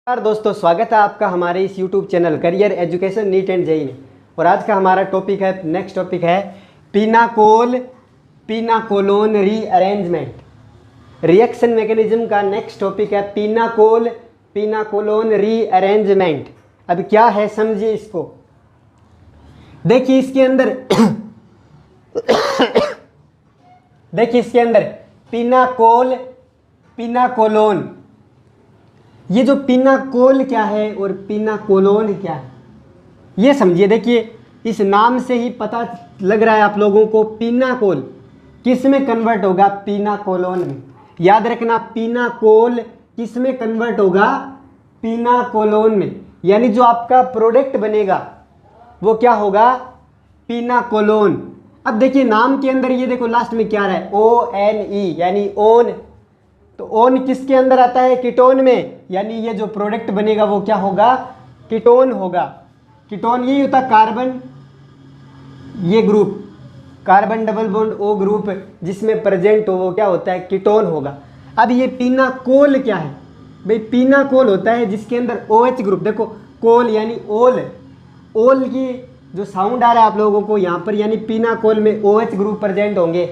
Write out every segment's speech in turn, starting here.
नमस्कार दोस्तों, स्वागत है आपका हमारे इस YouTube channel career education NEET and JEE में। और आज का हमारा टॉपिक है, नेक्स्ट टॉपिक है पीनाकोलोन रीअरेंजमेंट। रिएक्शन मैकेनिज्म का नेक्स्ट टॉपिक है पीनाकोलोन रीअरेंजमेंट। अब क्या है समझिए इसको। देखिए इसके अंदर देखिए इसके अंदर पीनाकोलोन, ये जो पीनाकोल क्या है और पीनाकोलोन क्या है ये समझिए। देखिए इस नाम से ही पता लग रहा है आप लोगों को पीनाकोल किस में कन्वर्ट होगा, पीनाकोलोन में। याद रखना, पीनाकोल किस में कन्वर्ट होगा, पीनाकोलोन में। यानी जो आपका प्रोडक्ट बनेगा वो क्या होगा, पीनाकोलोन। अब देखिए नाम के अंदर ये देखो लास्ट में क्या रहा है, ONE यानी ओन। तो ओन किसके अंदर आता है, कीटोन में। यानी ये जो प्रोडक्ट बनेगा वो क्या होगा, कीटोन होगा। कीटोन यही होता है कार्बन, ये group carbon double bond O group जिसमें प्रेजेंट हो वो क्या होता है, कीटोन होगा। अब ये पीनाकोल क्या है भाई, पीनाकोल होता है जिसके अंदर OH ग्रुप। देखो कोल यानी ओल, ओल की जो साउंड आ रहा है आप लोगों को यहाँ पर, यानी पीनाकोल में OH ग्रुप प्रेजेंट होंगे।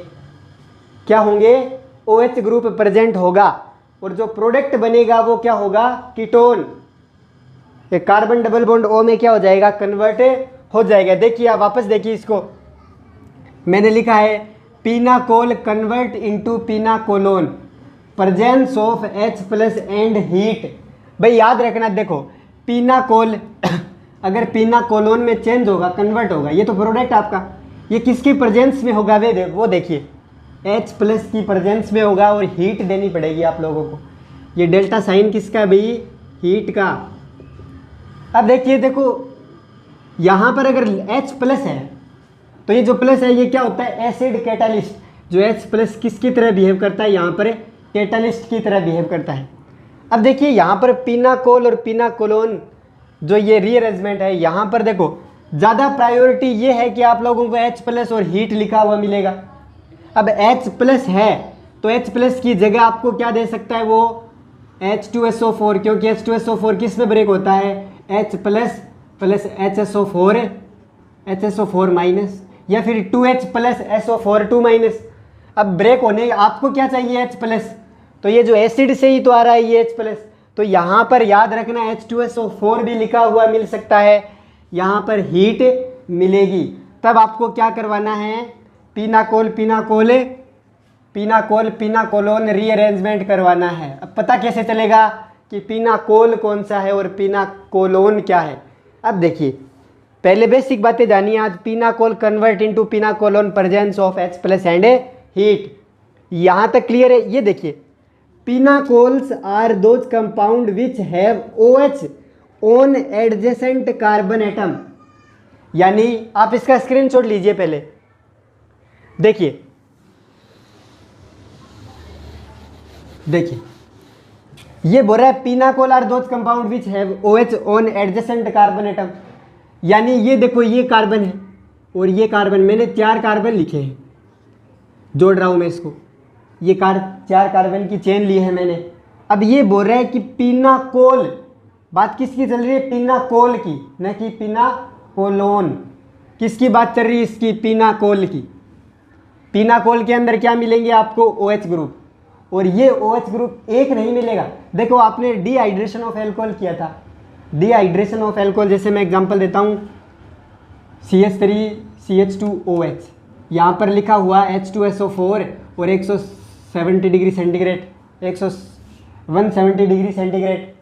क्या होंगे, OH ग्रुप प्रेजेंट होगा। और जो प्रोडक्ट बनेगा वो क्या होगा, कीटोन। एक कार्बन डबल बॉन्ड O में क्या हो जाएगा, कन्वर्ट हो जाएगा। देखिए आप वापस देखिए इसको, मैंने लिखा है pinacol convert into pinacolone, presence of H+ and heat. भाई याद रखना, देखो पीनाकोल अगर पीनाकोलोन में चेंज होगा, कन्वर्ट होगा, ये तो प्रोडक्ट आपका, ये किसकी प्रेजेंस में होगा वो देखिए H+ की प्रेजेंस में होगा। और हीट देनी पड़ेगी आप लोगों को। ये डेल्टा साइन किसका है भाई, हीट का। अब देखिए, देखो यहाँ पर अगर H+ है तो ये जो प्लस है ये क्या होता है, एसिड कैटालिस्ट। जो H+ किसकी तरह बिहेव करता है, यहाँ पर कैटालिस्ट की तरह बिहेव करता है। अब देखिए यहाँ पर पीनाकोल और पीनाकोलोन जो ये रीअरेंजमेंट है, यहाँ पर देखो ज़्यादा प्रायोरिटी ये है कि आप लोगों को H+ और हीट लिखा हुआ मिलेगा। अब H+ है तो H+ की जगह आपको क्या दे सकता है, वो H2SO4, क्योंकि H2SO4 किस में ब्रेक होता है, H+ प्लस HSO4 माइनस, या फिर 2H प्लस SO4 2 माइनस। अब ब्रेक होने आपको क्या चाहिए, H+, तो ये जो एसिड से ही तो आ रहा है ये H+। तो यहाँ पर याद रखना H2SO4 भी लिखा हुआ मिल सकता है, यहाँ पर हीट मिलेगी। तब आपको क्या करवाना है, पीनाकोलोन रीअरेंजमेंट करवाना है। अब पता कैसे चलेगा कि पीनाकोल कौन सा है और पीनाकोलोन क्या है। अब देखिए पहले बेसिक बातें जानिए आज। Pinacol convert into pinacolone, presence of H+ and heat. यहाँ तक क्लियर है। ये देखिए pinacols are those compound which have OH on adjacent carbon atom. यानी आप इसका स्क्रीनशॉट लीजिए पहले, देखिए ये बोल रहा है pinacol are those compound which have OH on adjacent carbon atom. यानी ये देखो ये कार्बन है और ये कार्बन, मैंने 4 कार्बन लिखे हैं, जोड़ रहा हूं मैं इसको। ये 4 कार्बन की चेन ली है मैंने। अब ये बोल रहा है कि पीनाकोल, बात किसकी चल रही है, पीनाकोल की, न कि पीनाकोलोन। किसकी बात चल रही है, इसकी, पीनाकोल की। पीनाकोल के अंदर क्या मिलेंगे आपको, OH ग्रुप। और ये OH ग्रुप एक नहीं मिलेगा। देखो आपने डिहाइड्रेशन ऑफ एल्कोहल किया था, डिहाइड्रेशन ऑफ एल्कोहल, जैसे मैं एग्जांपल देता हूँ CH3CH2OH, यहाँ पर लिखा हुआ H2SO4 और 170 डिग्री सेंटीग्रेड, 170 डिग्री सेंटीग्रेड।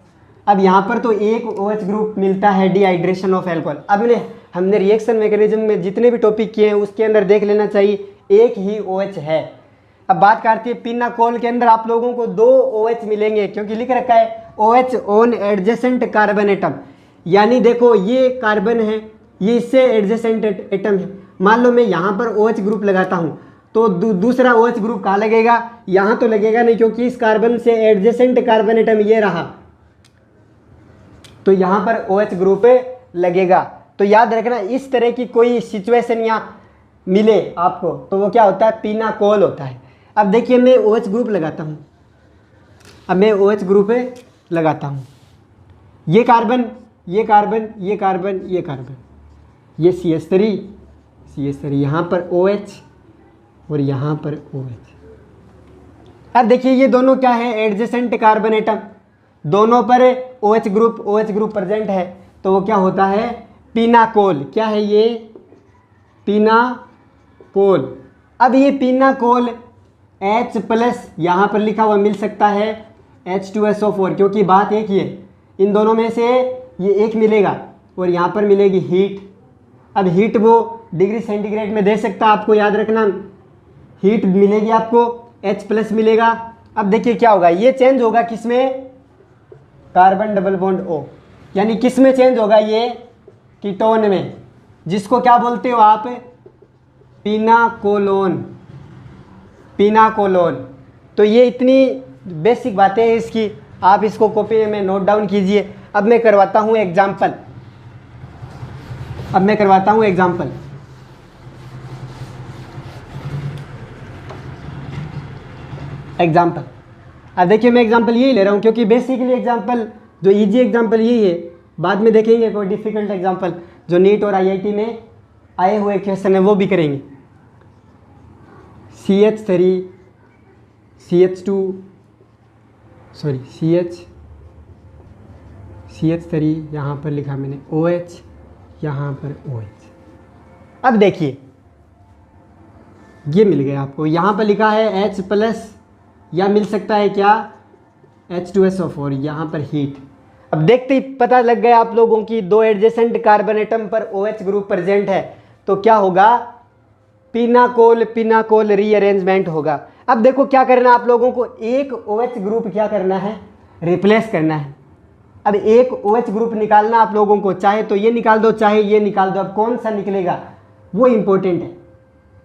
अब यहाँ पर तो एक OH ग्रुप मिलता है डिहाइड्रेशन ऑफ एल्कोहल। अब हमने रिएक्शन मैकेनिज्म में जितने भी टॉपिक किए हैं उसके अंदर देख लेना चाहिए एक ही OH है। अब बात करते हैं पीनाकोल के अंदर आप लोगों को 2 OH मिलेंगे, क्योंकि लिख रखा है OH on adjacent carbon atom. यानी देखो ये कार्बन है, ये इससे एडजेसेंट एटम है। मान लो मैं यहाँ पर OH ग्रुप लगाता हूँ तो दूसरा OH ग्रुप कहाँ लगेगा, यहाँ तो लगेगा नहीं, क्योंकि इस कार्बन से एडजेसेंट कार्बन एटम ये रहा, तो यहाँ पर OH ग्रुप लगेगा। तो याद रखना इस तरह की कोई सिचुएशन यहाँ मिले आपको तो वो क्या होता है, पीनाकोल होता है। अब देखिए मैं OH ग्रुप लगाता हूँ, अब मैं OH ग्रुप लगाता हूँ, ये कार्बन, ये कार्बन, ये कार्बन, ये कार्बन, ये CH3 यहाँ पर OH और यहाँ पर OH। अब देखिए ये दोनों क्या है, एडजेसेंट कार्बन एटम, दोनों पर OH ग्रुप प्रेजेंट है, तो वो क्या होता है, पिनाकोल। क्या है ये, पिनाकोल। अब ये पिनाकोल H+ यहाँ पर लिखा हुआ मिल सकता है H2SO4, क्योंकि बात एक ही है, इन दोनों में से ये एक मिलेगा और यहाँ पर मिलेगी हीट। अब हीट वो डिग्री सेंटीग्रेड में दे सकता है, आपको याद रखना, हीट मिलेगी आपको, H+ मिलेगा। अब देखिए क्या होगा, ये चेंज होगा किसमें, कार्बन डबल बॉन्ड O, यानी किस में चेंज होगा, ये कीटोन में, जिसको क्या बोलते हो आप, पिनाकोलोन। तो ये इतनी बेसिक बातें हैं इसकी, आप इसको कॉपी में नोट डाउन कीजिए। अब मैं करवाता हूँ एग्जाम्पल, अब देखिए मैं एग्जाम्पल यही ले रहा हूँ, क्योंकि बेसिकली एग्जाम्पल जो इजी एग्जाम्पल यही है, बाद में देखेंगे कोई डिफ़िकल्ट एग्जाम्पल जो नीट और IIT में आए हुए क्वेश्चन है वो भी करेंगे। CH3 यहाँ पर लिखा मैंने OH, यहाँ पर OH। अब देखिए ये मिल गया आपको, यहाँ पर लिखा है H+, या मिल सकता है क्या, H2SO4, यहाँ पर हीट। अब देखते ही पता लग गया आप लोगों की, दो एडजेसेंट कार्बन एटम पर OH ग्रुप प्रेजेंट है, तो क्या होगा, पिनाकोल रीअरेंजमेंट होगा। अब देखो क्या करना है आप लोगों को, एक OH ग्रुप क्या करना है, रिप्लेस करना है। अब एक OH ग्रुप निकालना आप लोगों को, चाहे तो ये निकाल दो, चाहे ये निकाल दो, अब कौन सा निकलेगा वो इंपॉर्टेंट है।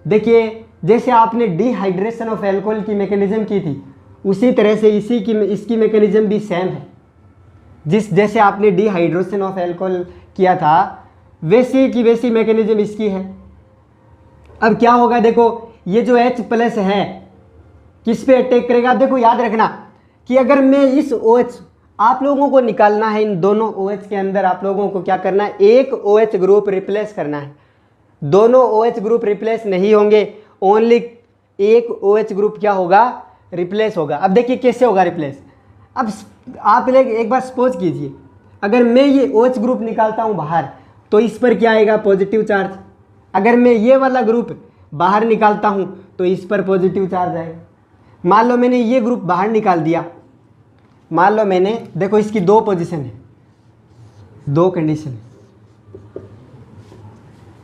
देखिए जैसे आपने डिहाइड्रेशन ऑफ एल्कोहल की मैकेनिज्म की थी, उसी तरह से इसकी मैकेनिज्म भी सेम है। जैसे आपने डिहाइड्रेशन ऑफ एल्कोहल किया था, वैसी की वैसी मैकेनिज्म इसकी है। अब क्या होगा, देखो ये जो H+ है किस पे अटैक करेगा। देखो याद रखना कि अगर मैं इस OH, आप लोगों को निकालना है इन दोनों OH के अंदर, आप लोगों को क्या करना है, एक OH ग्रुप रिप्लेस करना है। दोनों OH ग्रुप रिप्लेस नहीं होंगे, ओनली एक OH ग्रुप क्या होगा, रिप्लेस होगा। अब देखिए कैसे होगा रिप्लेस। अब आप एक बार सपोज कीजिए, अगर मैं ये OH ग्रुप निकालता हूँ बाहर, तो इस पर क्या आएगा, पॉजिटिव चार्ज। अगर मैं ये वाला ग्रुप बाहर निकालता हूँ तो इस पर पॉजिटिव चार्ज आएगा। मान लो मैंने ये ग्रुप बाहर निकाल दिया, मान लो मैंने, देखो इसकी दो पोजीशन है, दो कंडीशन है।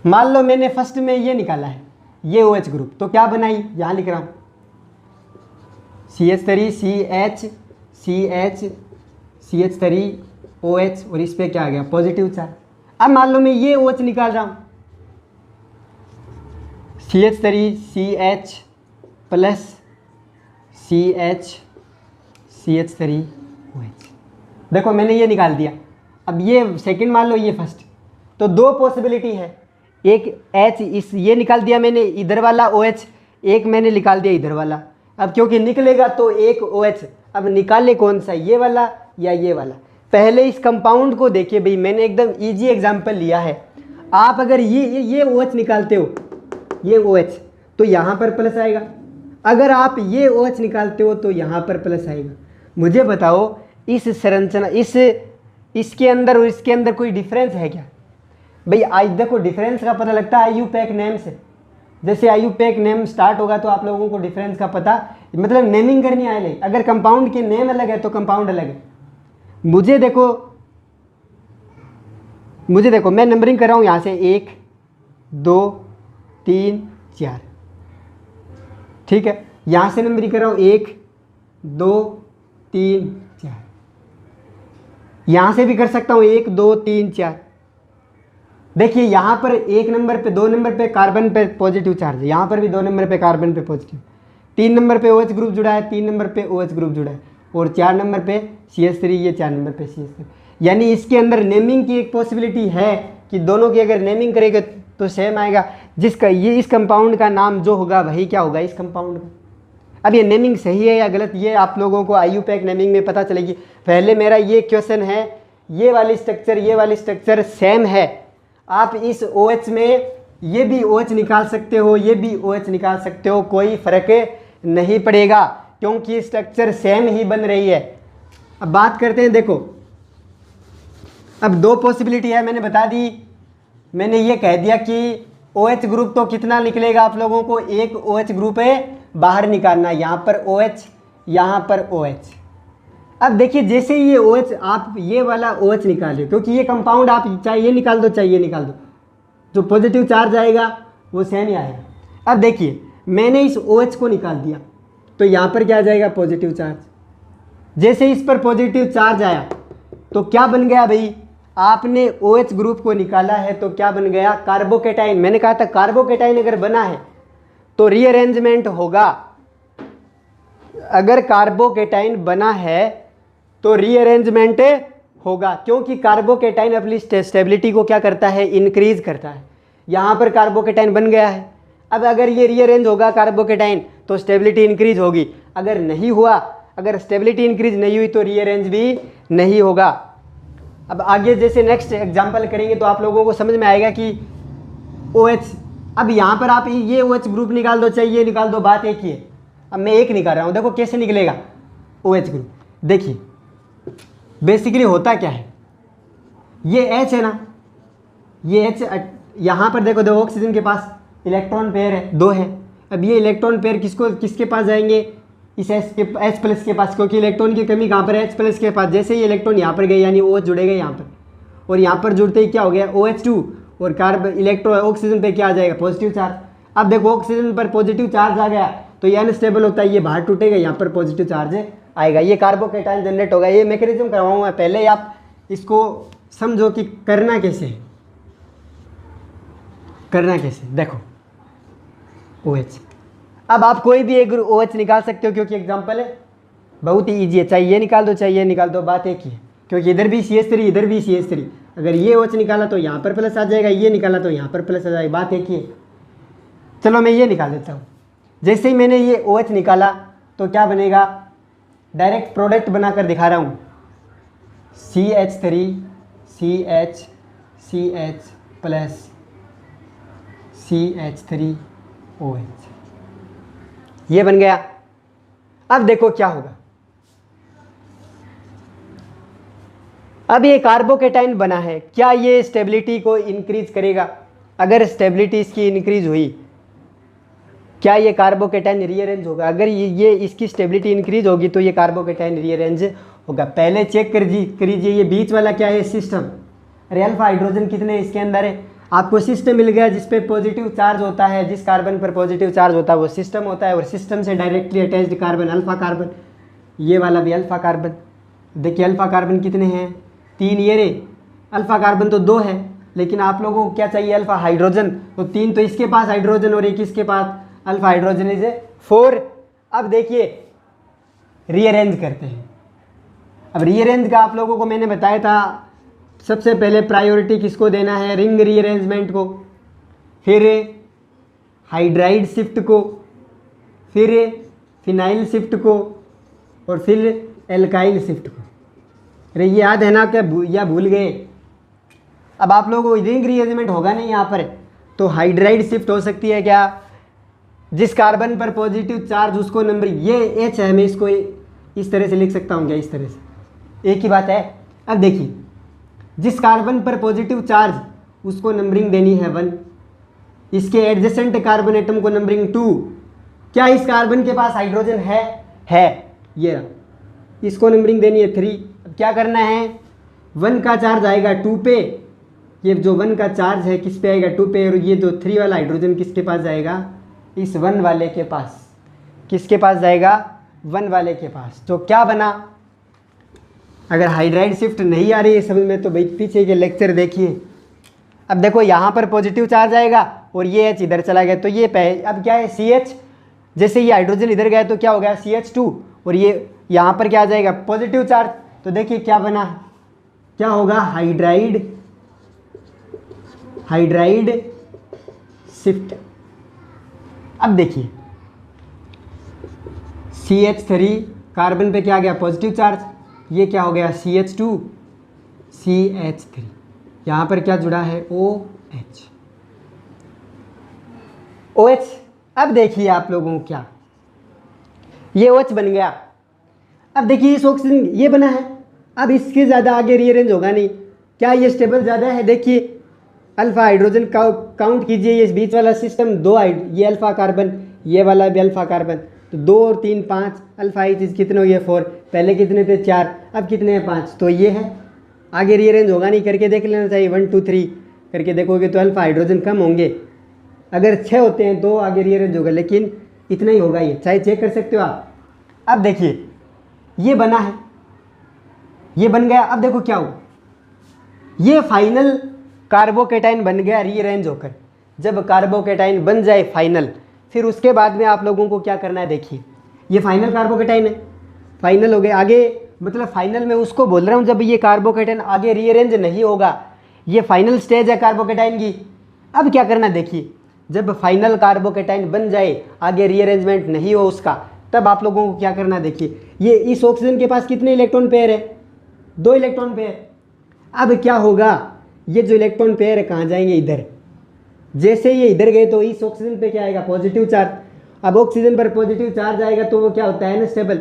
मान लो मैंने फर्स्ट में ये निकाला है, ये OH ग्रुप, तो क्या बनाई, यहाँ लिख रहा हूँ CH3 OH, और इस पे क्या आ गया, पॉजिटिव चार्ज। अब मान लो मैं ये OH निकाल रहा हूँ, CH3 CH3 OH। देखो मैंने ये निकाल दिया। अब ये सेकंड मान लो, ये फर्स्ट, तो दो पॉसिबिलिटी है, एक H इस ये निकाल दिया मैंने इधर वाला OH, एक मैंने निकाल दिया इधर वाला। अब क्योंकि निकलेगा तो एक OH, अब निकाले कौन सा, ये वाला या ये वाला। पहले इस कंपाउंड को देखिए भाई, मैंने एकदम इजी एग्जांपल लिया है। आप अगर ये OH निकालते हो, ये OH, तो यहाँ पर प्लस आएगा। अगर आप ये OH निकालते हो तो यहाँ पर प्लस आएगा। मुझे बताओ इस संरचना, इसके अंदर और इसके अंदर कोई डिफरेंस है क्या भाई? आज देखो डिफरेंस का पता लगता है IUPAC नेम से। जैसे IUPAC नेम स्टार्ट होगा तो आप लोगों को डिफरेंस का पता, मतलब नेमिंग करनी आए नहीं। अगर कंपाउंड के नेम अलग है तो कंपाउंड अलग है। मुझे देखो मैं नंबरिंग कर रहा हूँ यहाँ से 1 2 3 4, ठीक है। यहाँ से नंबरिंग कर रहा हूँ 1 2 3 4, यहाँ से भी कर सकता हूँ 1 2 3 4। देखिए यहाँ पर 1 नंबर पे 2 नंबर पे कार्बन पे पॉजिटिव चार्ज है, यहाँ पर भी 2 नंबर पे कार्बन पे पॉजिटिव, 3 नंबर पे OH ग्रुप जुड़ा है, 3 नंबर पे OH ग्रुप जुड़ा है, और 4 नंबर पे CH3, ये 4 नंबर पे CH3। यानी इसके अंदर नेमिंग की एक पॉसिबिलिटी है कि दोनों की अगर नेमिंग करेंगे तो सेम आएगा। जिसका ये इस कंपाउंड का नाम जो होगा वही क्या होगा इस कंपाउंड का। अब ये नेमिंग सही है या गलत, ये आप लोगों को IUPAC नेमिंग में पता चलेगी। पहले मेरा ये क्वेश्चन है, ये वाली स्ट्रक्चर सेम है। आप इस OH में ये भी OH निकाल सकते हो, ये भी OH निकाल सकते हो, कोई फ़र्क नहीं पड़ेगा क्योंकि स्ट्रक्चर सेम ही बन रही है। अब बात करते हैं, देखो अब दो पॉसिबिलिटी है, मैंने बता दी। मैंने ये कह दिया कि OH ग्रुप तो कितना निकलेगा, आप लोगों को एक OH ग्रुप है बाहर निकालना, यहाँ पर OH, यहाँ पर OH। अब देखिए जैसे ये OH, आप ये वाला OH निकालिए क्योंकि ये कंपाउंड आप चाहे ये निकाल दो चाहे ये निकाल दो, जो पॉजिटिव चार्ज आएगा वो सेम ही आएगा। अब देखिए मैंने इस OH को निकाल दिया तो यहाँ पर क्या आ जाएगा, पॉजिटिव चार्ज। जैसे इस पर पॉजिटिव चार्ज आया तो क्या बन गया भाई, आपने OH ग्रुप को निकाला है तो क्या बन गया, कार्बोकेटाइन। मैंने कहा था कार्बोकेटाइन अगर बना है तो रीअरेंजमेंट होगा। अगर कार्बोकेटाइन बना है तो रीअरेंजमेंट होगा क्योंकि कार्बोकेटाइन अपनी स्टेबिलिटी को क्या करता है, इंक्रीज करता है। यहाँ पर कार्बोकेटाइन बन गया है। अब अगर ये रीअरेंज होगा कार्बोकेटाइन तो स्टेबिलिटी इंक्रीज होगी, अगर नहीं हुआ, अगर स्टेबिलिटी इंक्रीज नहीं हुई तो रीअरेंज भी नहीं होगा। अब आगे जैसे नेक्स्ट एग्जांपल करेंगे तो आप लोगों को समझ में आएगा कि OH, अब यहाँ पर आप ये OH ग्रुप निकाल दो चाहे ये निकाल दो, बात एक ही है। अब मैं एक निकाल रहा हूँ, देखो कैसे निकलेगा OH ग्रुप। देखिए बेसिकली होता क्या है, ये H है ना, ये H, यहाँ पर देखो दो ऑक्सीजन के पास इलेक्ट्रॉन पेयर है, दो है। अब ये इलेक्ट्रॉन पेयर किसके पास जाएंगे, इस H+ के पास, क्योंकि इलेक्ट्रॉन की कमी कहाँ पर है, H+ के पास। जैसे ये इलेक्ट्रॉन यहाँ पर गए यानी OH जुड़ेगा यहाँ पर, और यहाँ पर जुड़ते ही क्या हो गया OH2, और ऑक्सीजन पे क्या आ जाएगा, पॉजिटिव चार्ज। अब देखो ऑक्सीजन पर पॉजिटिव चार्ज आ गया तो ये अनस्टेबल होता है, ये बाहर टूटेगा, यहाँ पर पॉजिटिव चार्ज आएगा, ये कार्बोकेटाइन जनरेट होगा। ये मैकेनिज्म करवाऊंगा, पहले आप इसको समझो कि करना कैसे है, करना कैसे। देखो OH, अब आप कोई भी एक OH निकाल सकते हो क्योंकि एग्जांपल है, बहुत ही ईजी है, चाहे ये निकाल दो चाहे ये निकाल दो, बात एक ही है क्योंकि इधर भी CH3 इधर भी CH3। अगर ये OH निकाला तो यहाँ पर प्लस आ जाएगा, ये निकाला तो यहाँ पर प्लस आ जाएगा, बात एक ही है। चलो मैं ये निकाल देता हूँ। जैसे ही मैंने ये OH निकाला तो क्या बनेगा, डायरेक्ट प्रोडक्ट बनाकर दिखा रहा हूँ, CH3 CH CH plus CH3 OH, ये बन गया। अब देखो क्या होगा, अब ये कार्बोकेटाइन बना है, क्या ये स्टेबिलिटी को इंक्रीज करेगा? अगर स्टेबिलिटी इसकी इंक्रीज हुई, क्या ये कार्बोकेटाइन रीअरेंज होगा? अगर ये इसकी स्टेबिलिटी इंक्रीज होगी तो ये कार्बोकेटाइन रीअरेंज होगा। पहले चेक करिए ये बीच वाला क्या है, सिस्टम। अरे अल्फा हाइड्रोजन कितने इसके अंदर है, आपको सिस्टम मिल गया जिस पे पॉजिटिव चार्ज होता है, जिस कार्बन पर पॉजिटिव चार्ज होता है वो सिस्टम होता है, और सिस्टम से directly attached carbon alpha carbon, ये वाला भी अल्फा कार्बन। देखिए अल्फा कार्बन कितने हैं, 3, ये रे अल्फा कार्बन तो 2 है, लेकिन आप लोगों को क्या चाहिए, अल्फा हाइड्रोजन, तो 3 तो इसके पास हाइड्रोजन और 1 इसके पास, अल्फा हाइड्रोजन इज 4। अब देखिए रीअरेंज करते हैं। अब रीअरेंज का आप लोगों को मैंने बताया था, सबसे पहले प्रायोरिटी किसको देना है, रिंग रीअरेंजमेंट को, फिर हाइड्राइड शिफ्ट को, फिर फिनाइल शिफ्ट को, और फिर एल्काइल शिफ्ट को। अरे ये याद है ना क्या, या भूल गए? अब आप लोगों को रिंग रीअरेंजमेंट होगा नहीं यहाँ पर, तो हाइड्राइड शिफ्ट हो सकती है क्या, जिस कार्बन पर पॉजिटिव चार्ज उसको नंबर, ये H है, मैं इसको इस तरह से लिख सकता हूँ क्या, इस तरह से, एक ही बात है। अब देखिए जिस कार्बन पर पॉजिटिव चार्ज उसको नंबरिंग देनी है 1, इसके एडजेसेंट कार्बन एटम को नंबरिंग 2। क्या इस कार्बन के पास हाइड्रोजन है ये रहा, इसको नंबरिंग देनी है 3। अब क्या करना है, 1 का चार्ज आएगा 2 पे, ये जो 1 का चार्ज है किस पे आएगा, 2 पे, और ये जो 3 वाला हाइड्रोजन किसके पास जाएगा, इस 1 वाले के पास। किसके पास जाएगा, 1 वाले के पास। तो क्या बना, अगर हाइड्राइड शिफ्ट नहीं आ रही है समझ में तो भाई पीछे के लेक्चर देखिए। अब देखो यहाँ पर पॉजिटिव चार्ज आएगा और ये H इधर चला गया, तो ये अब क्या है CH, जैसे ये हाइड्रोजन इधर गया तो क्या हो गया CH2, और ये यहाँ पर क्या आ जाएगा पॉजिटिव चार्ज। तो देखिए क्या बना, क्या होगा, हाइड्राइड शिफ्ट। अब देखिए CH3 कार्बन पे क्या आ गया, पॉजिटिव चार्ज, ये क्या हो गया CH2, CH3, यहाँ पर क्या जुड़ा है OH। OH, अब देखिए आप लोगों को क्या, ये OH बन गया। अब देखिए इस ऑक्सीजन ये बना है, अब इसके ज़्यादा आगे रीअरेंज होगा नहीं। क्या ये स्टेबल ज़्यादा है? देखिए अल्फा हाइड्रोजन काउंट कीजिए, ये बीच वाला सिस्टम दो ये अल्फा कार्बन, ये वाला भी अल्फा कार्बन, तो 2 और 3 5, अल्फा ही चीज़ कितने हो गए 4, पहले कितने थे 4, अब कितने हैं 5, तो ये है। आगे रीअरेंज होगा नहीं, करके देख लेना चाहिए, 1 2 3 करके देखोगे तो अल्फा हाइड्रोजन कम होंगे। अगर 6 होते हैं तो आगे रीअरेंज होगा, लेकिन इतना ही होगा, ये चाहे चेक कर सकते हो आप। अब देखिए ये बना है, ये बन गया। अब देखो क्या हुआ, ये फाइनल कार्बोकेटाइन बन गया रीअरेंज होकर। जब कार्बोकेटाइन बन जाए फाइनल, फिर उसके बाद में आप लोगों को क्या करना है, देखिए ये फाइनल कार्बोकेटाइन है, फाइनल हो गए। आगे मतलब फाइनल में उसको बोल रहा हूँ जब ये कार्बोकेटाइन आगे रीअरेंज नहीं होगा, ये फाइनल स्टेज है कार्बोकेटाइन की। अब क्या करना है, देखिए जब फाइनल कार्बोकेटाइन बन जाए, आगे रीअरेंजमेंट नहीं हो उसका, तब आप लोगों को क्या करना है, देखिए ये इस ऑक्सीजन के पास कितने इलेक्ट्रॉन पेयर है, 2 इलेक्ट्रॉन पेयर। अब क्या होगा, ये जो इलेक्ट्रॉन पेयर है कहाँ जाएंगे, इधर। जैसे ये इधर गए तो इस ऑक्सीजन पे क्या आएगा, पॉजिटिव चार्ज। अब ऑक्सीजन पर पॉजिटिव चार्ज आएगा तो वो क्या होता है, अनस्टेबल।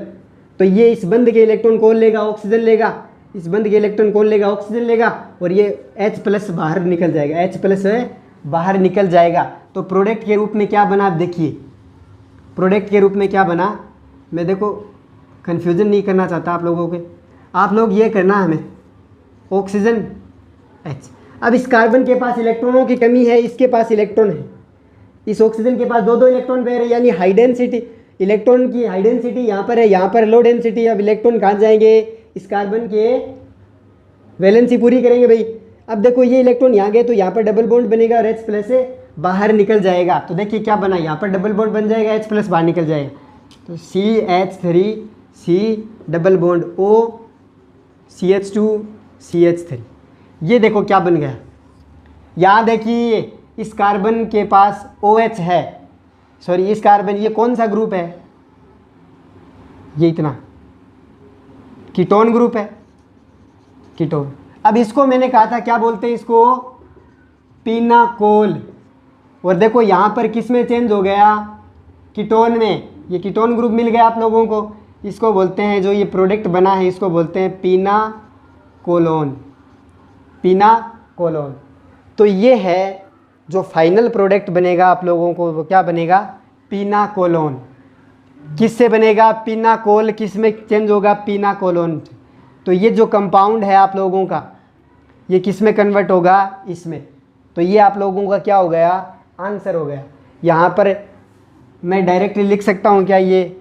तो ये इस बंद के इलेक्ट्रॉन कौन लेगा, ऑक्सीजन लेगा। इस बंद के इलेक्ट्रॉन कौन लेगा, ऑक्सीजन लेगा, और ये H+ बाहर निकल जाएगा, H+ बाहर निकल जाएगा। तो प्रोडक्ट के रूप में क्या बना, आप देखिए प्रोडक्ट के रूप में क्या बना। मैं देखो कन्फ्यूज़न नहीं करना चाहता आप लोगों के, आप लोग ये करना हमें ऑक्सीजन H। अब इस कार्बन के पास इलेक्ट्रॉनों की कमी है, इसके पास इलेक्ट्रॉन है, इस ऑक्सीजन के पास 2 इलेक्ट्रॉन पेयर है, यानी हाई डेंसिटी, इलेक्ट्रॉन की हाई डेंसिटी यहाँ पर है, यहाँ पर लो डेंसिटी। अब इलेक्ट्रॉन कहाँ जाएंगे, इस कार्बन के वैलेंसी पूरी करेंगे भाई। अब देखो ये इलेक्ट्रॉन यहाँ गए तो यहाँ पर डबल बॉन्ड बनेगा और H+ से बाहर निकल जाएगा। तो देखिए क्या बना, यहाँ पर डबल बॉन्ड बन जाएगा, H+ बाहर निकल जाएगा, तो CH3 C double bond O CH2 CH3। ये देखो क्या बन गया, यहाँ देखिए इस कार्बन के पास OH है, सॉरी इस कार्बन, ये कौन सा ग्रुप है, ये इतना कीटोन ग्रुप है, कीटोन। अब इसको मैंने कहा था क्या बोलते हैं इसको, पिनाकोल। और देखो यहाँ पर किस में चेंज हो गया, कीटोन में, ये कीटोन ग्रुप मिल गया आप लोगों को। इसको बोलते हैं, जो ये प्रोडक्ट बना है इसको बोलते हैं पिनाकोलोन, पिनाकोलोन। तो ये है जो फाइनल प्रोडक्ट बनेगा आप लोगों को, वो क्या बनेगा, पिनाकोलोन। किससे बनेगा, पिनाकोल, किस में चेंज होगा, पिनाकोलोन। तो ये जो कंपाउंड है आप लोगों का, ये किस में कन्वर्ट होगा, इसमें। तो ये आप लोगों का क्या हो गया, आंसर हो गया। यहाँ पर मैं डायरेक्टली लिख सकता हूँ क्या ये,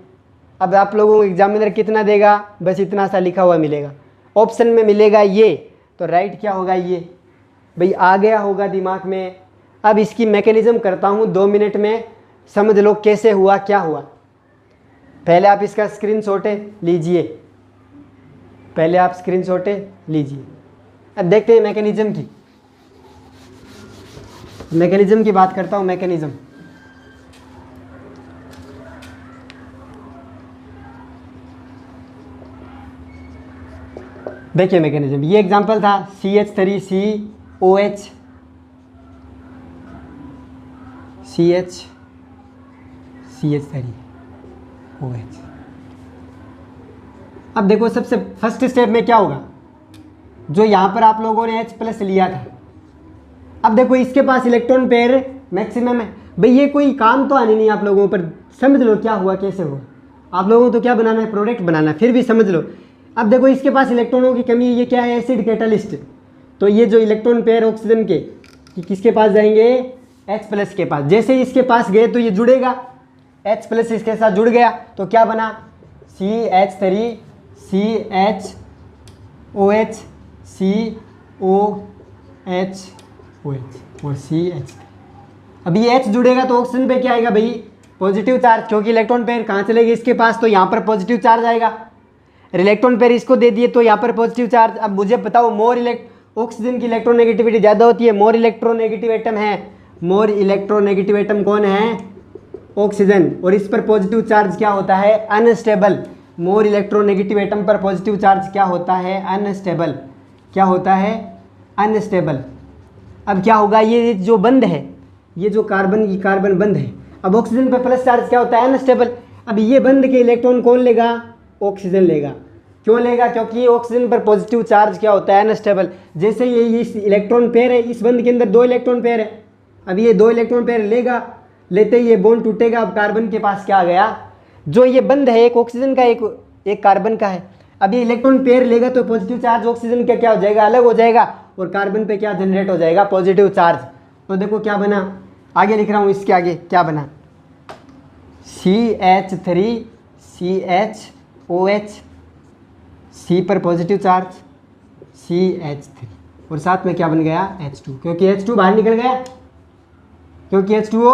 अब आप लोगों को एग्जामिनर कितना देगा, बस इतना सा लिखा हुआ मिलेगा, ऑप्शन में मिलेगा ये, तो राइट क्या होगा, ये भाई आ गया होगा दिमाग में। अब इसकी मैकेनिज्म करता हूँ 2 मिनट में, समझ लो कैसे हुआ, क्या हुआ। पहले आप इसका स्क्रीनशॉट लीजिए, पहले आप स्क्रीनशॉट लीजिए। अब देखते हैं मैकेनिज्म की बात करता हूँ। मैकेनिज्म देखिए, मैकेनिज्म ये एग्जांपल था CH3 COH CH3 OH। अब देखो सबसे फर्स्ट स्टेप में क्या होगा, जो यहाँ पर आप लोगों ने H+ लिया था। अब देखो इसके पास इलेक्ट्रॉन पेयर मैक्सिमम है भाई, ये कोई काम तो आनी नहीं आप लोगों पर, समझ लो क्या हुआ, कैसे हुआ। आप लोगों को तो क्या बनाना है, प्रोडक्ट बनाना है, फिर भी समझ लो। अब देखो इसके पास इलेक्ट्रॉनों की कमी है, ये क्या है, एसिड कैटलिस्ट। तो ये जो इलेक्ट्रॉन पेयर ऑक्सीजन के किसके पास जाएंगे, H+ के पास। जैसे ही इसके पास गए तो ये जुड़ेगा, H+ इसके साथ जुड़ गया तो क्या बना, CH3 CHOH COH और CH। अब ये H जुड़ेगा तो ऑक्सीजन पे क्या आएगा भाई, पॉजिटिव चार्ज, क्योंकि इलेक्ट्रॉन पेयर कहाँ चलेगी इसके पास, तो यहाँ पर पॉजिटिव चार्ज आएगा। इलेक्ट्रॉन पेयर इसको दे दिए तो यहाँ पर पॉजिटिव चार्ज। अब मुझे बताओ, ऑक्सीजन की इलेक्ट्रोनेगेटिविटी ज़्यादा होती है, मोर इलेक्ट्रोनेगेटिव एटम है, मोर इलेक्ट्रोनेगेटिव एटम कौन है, ऑक्सीजन। और इस पर पॉजिटिव चार्ज क्या होता है, अनस्टेबल। मोर इलेक्ट्रोनेगेटिव एटम पर पॉजिटिव चार्ज क्या होता है, अनस्टेबल। क्या होता है, अनस्टेबल। अब क्या होगा, ये जो बंद है, ये जो कार्बन बंद है, अब ऑक्सीजन पे प्लस चार्ज क्या होता है, अनस्टेबल। अब ये बंद के इलेक्ट्रॉन कौन लेगा, ऑक्सीजन लेगा। क्यों लेगा, क्योंकि ऑक्सीजन पर पॉजिटिव चार्ज क्या होता है, अनस्टेबल। जैसे ये इस इलेक्ट्रॉन पेयर है, इस बंद के अंदर 2 इलेक्ट्रॉन पेयर है, अब ये 2 इलेक्ट्रॉन पेयर लेगा, लेते ही ये बॉन्ड टूटेगा। अब कार्बन के पास क्या आ गया, जो ये बंद है एक ऑक्सीजन का एक कार्बन का है, अब ये इलेक्ट्रॉन पेयर लेगा तो पॉजिटिव चार्ज ऑक्सीजन का क्या हो जाएगा, अलग हो जाएगा, और कार्बन पे क्या जनरेट हो जाएगा, पॉजिटिव चार्ज। तो देखो क्या बना, आगे लिख रहा हूँ, इसके आगे क्या बना, CH3 CHOH, C पर पॉजिटिव चार्ज CH3, और साथ में क्या बन गया, H2, क्योंकि H2 बाहर निकल गया, क्योंकि H2O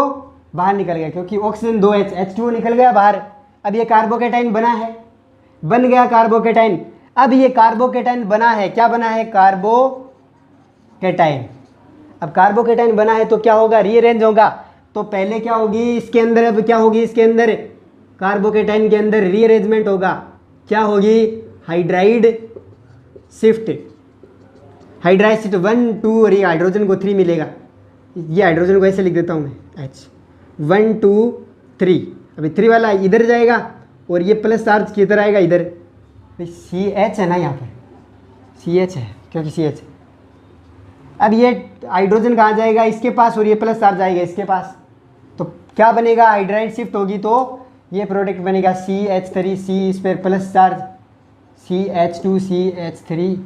बाहर निकल गया, क्योंकि ऑक्सीजन 2H, H2O निकल गया बाहर। अब ये कार्बोकेटाइन बना है, बन गया कार्बोकेटाइन। अब ये कार्बोकेटाइन बना है, क्या बना है, कार्बोकेटाइन। अब कार्बोकेटाइन बना है तो क्या होगा, रीअरेंज होगा। तो पहले क्या होगी इसके अंदर, अब क्या होगी इसके अंदर, कार्बोकेटाइन के अंदर रीअरेंजमेंट होगा, क्या होगी, हाइड्राइड शिफ्ट। हाइड्राइड शिफ्ट 1 2, और ये हाइड्रोजन को 3 मिलेगा, ये हाइड्रोजन को ऐसे लिख देता हूँ मैं, H 1 2 3। अभी 3 वाला इधर जाएगा और ये प्लस चार्ज किधर आएगा, इधर। CH है ना, यहाँ पर CH है, क्योंकि CH। अब ये हाइड्रोजन कहाँ जाएगा, इसके पास, और ये प्लस चार्ज आएगा इसके पास, तो क्या बनेगा, हाइड्राइड शिफ्ट होगी तो ये प्रोडक्ट बनेगा CH3, C इस पर प्लस चार्ज, CH2 CH3,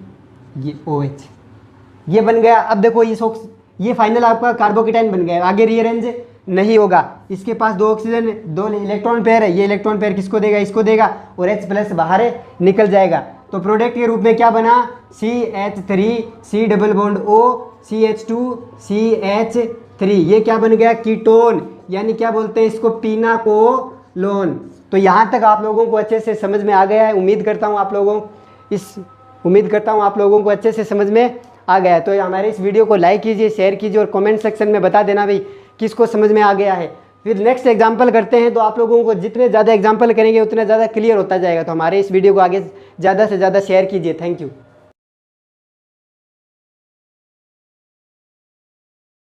ये OH, ये बन गया। अब देखो ये फाइनल आपका कार्बोकेटाइन बन गया। आगे रीअरेंज नहीं होगा, इसके पास 2 ऑक्सीजन 2 इलेक्ट्रॉन पेयर है, ये इलेक्ट्रॉन पेयर किसको देगा, इसको देगा, और H प्लस बाहर निकल जाएगा। तो प्रोडक्ट के रूप में क्या बना, CH3 C double bond O CH2 CH3, ये क्या बन गया, कीटोन, यानी क्या बोलते हैं इसको, पिनाकोलोन। तो यहाँ तक आप लोगों को अच्छे से समझ में आ गया है। उम्मीद करता हूँ आप लोगों को अच्छे से समझ में आ गया है। तो हमारे इस वीडियो को लाइक कीजिए, शेयर कीजिए, और कमेंट सेक्शन में बता देना भाई किसको समझ में आ गया है। फिर नेक्स्ट एग्जाम्पल करते हैं, तो आप लोगों को जितने ज़्यादा एग्जाम्पल करेंगे उतना ज़्यादा क्लियर होता जाएगा। तो हमारे इस वीडियो को आगे ज़्यादा से ज़्यादा शेयर कीजिए। Thank you.